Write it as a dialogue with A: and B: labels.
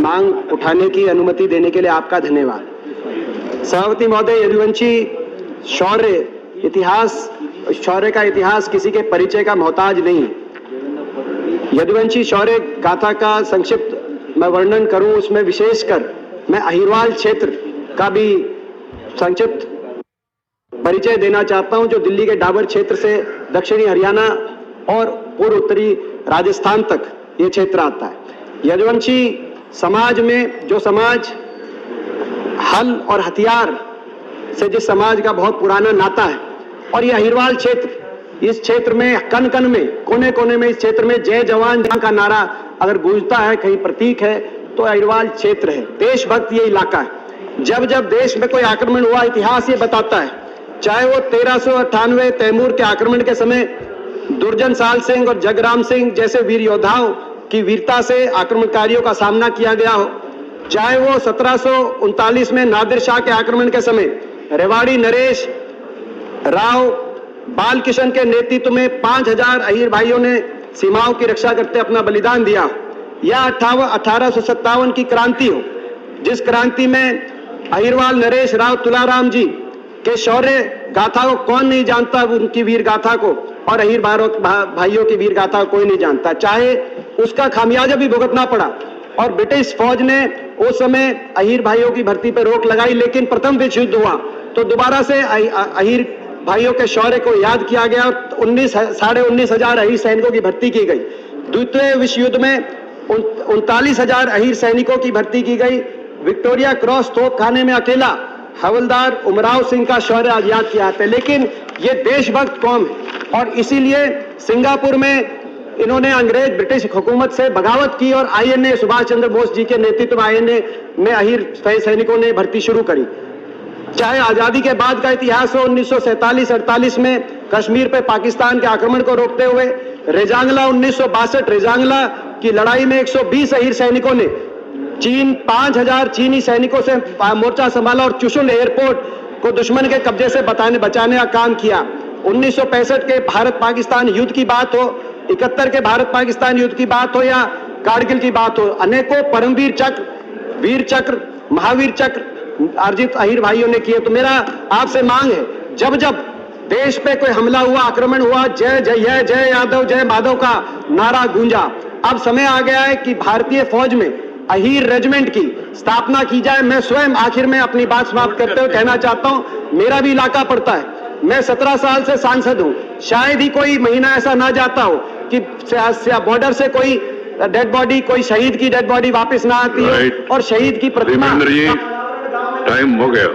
A: मांग उठाने की अनुमति देने के लिए आपका धन्यवाद। सभापति महोदय, यदुवंशी शौर्य का इतिहास किसी के परिचय का मोहताज नहीं। यदुवंशी शौर्य गाथा का संक्षिप्त मैं वर्णन करूं, उसमें विशेषकर मैं अहिरवाल क्षेत्र का भी संक्षिप्त परिचय देना चाहता हूं, जो दिल्ली के डाबर क्षेत्र से दक्षिणी हरियाणा और पूर्व उत्तरी राजस्थान तक ये क्षेत्र आता है। यदुवंशी समाज में जो समाज हल और हथियार से जिस समाज का बहुत पुराना नाता है, और ये अहिरवाल क्षेत्र, इस क्षेत्र में कन कन में, कोने कोने में इस क्षेत्र में जय जवान का नारा अगर गूंजता है, कहीं प्रतीक है तो अहिरवाल क्षेत्र है। देशभक्त ये इलाका है। जब जब देश में कोई आक्रमण हुआ, इतिहास ये बताता है, चाहे वो 1398 तैमूर के आक्रमण के समय दुर्जन साल सिंह और जगराम सिंह जैसे वीर योद्धाओं की वीरता से आक्रमणकारियों का सामना किया गया हो, चाहे वो 1739 में नादिर शाह के आक्रमण के समय रेवाड़ी नरेश राव बालकिशन के नेतृत्व में 5000 अहीर भाइयों ने सीमाओं की रक्षा करते अपना बलिदान दिया हो, या 1857 की क्रांति हो, जिस क्रांति में अहिरवाल नरेश राव तुलाराम जी के शौर्य गाथा को कौन नहीं जानता, उनकी वीर गाथा को, और अहीर भाइयों की वीर गाथा को कोई नहीं जानता। चाहे उसका खामियाजा भी भुगतना पड़ा और ब्रिटिश फौज ने उस समय अहीर भाइयों की भर्ती पर रोक लगाई, लेकिन प्रथम विश्व युद्ध हुआ तो दोबारा से अहीर भाइयों के शौर्य को याद किया गया और 19,500 अहीर सैनिकों की भर्ती की गई। द्वितीय विश्व युद्ध में 39,000 अहीर सैनिकों की भर्ती की गई। विक्टोरिया क्रॉस तोपखाने में अकेला हवलदार उमराव सिंह का शौर्य आज याद किया जाता है। लेकिन ये देशभक्त कौम है और इसीलिए सिंगापुर में इन्होंने अंग्रेज ब्रिटिश हुकूमत से बगावत की और आईएनए सुभाष चंद्र बोस जी के नेतृत्व में आईएनए में अहीर सैनिकों ने भर्ती शुरू करी। चाहे आजादी के बाद का इतिहास हो, 1947-48 में कश्मीर पे पाकिस्तान के आक्रमण को रोकते हुए रेजांगला 1962 रेजांगला की लड़ाई में 120 अहीर सैनिकों ने 5000 चीनी सैनिकों से मोर्चा संभाला और चुशुल एयरपोर्ट को दुश्मन के कब्जे से बचाने का काम किया। 1965 के भारत पाकिस्तान युद्ध की बात हो, 71 के भारत पाकिस्तान युद्ध की बात हो या कारगिल की बात हो, अनेकों परमवीर चक्र, वीर चक्र, महावीर चक्र अर्जित अहीर भाइयों ने किए। तो मेरा आपसे मांग है, जब जब देश पे कोई हमला हुआ, आक्रमण हुआ, जय जय जय यादव जय माधव का नारा गूंजा। अब समय आ गया है कि भारतीय फौज में अहीर रेजिमेंट की स्थापना की जाए। मैं स्वयं आखिर में अपनी बात समाप्त करते हुए कहना चाहता हूं, मेरा भी इलाका पड़ता है, मैं 17 साल से सांसद हूं, शायद ही कोई महीना ऐसा ना जाता हो कि बॉर्डर से कोई डेड बॉडी, कोई शहीद की डेड बॉडी वापस ना आती है और शहीद की प्रतिमा।
B: टाइम हो गया।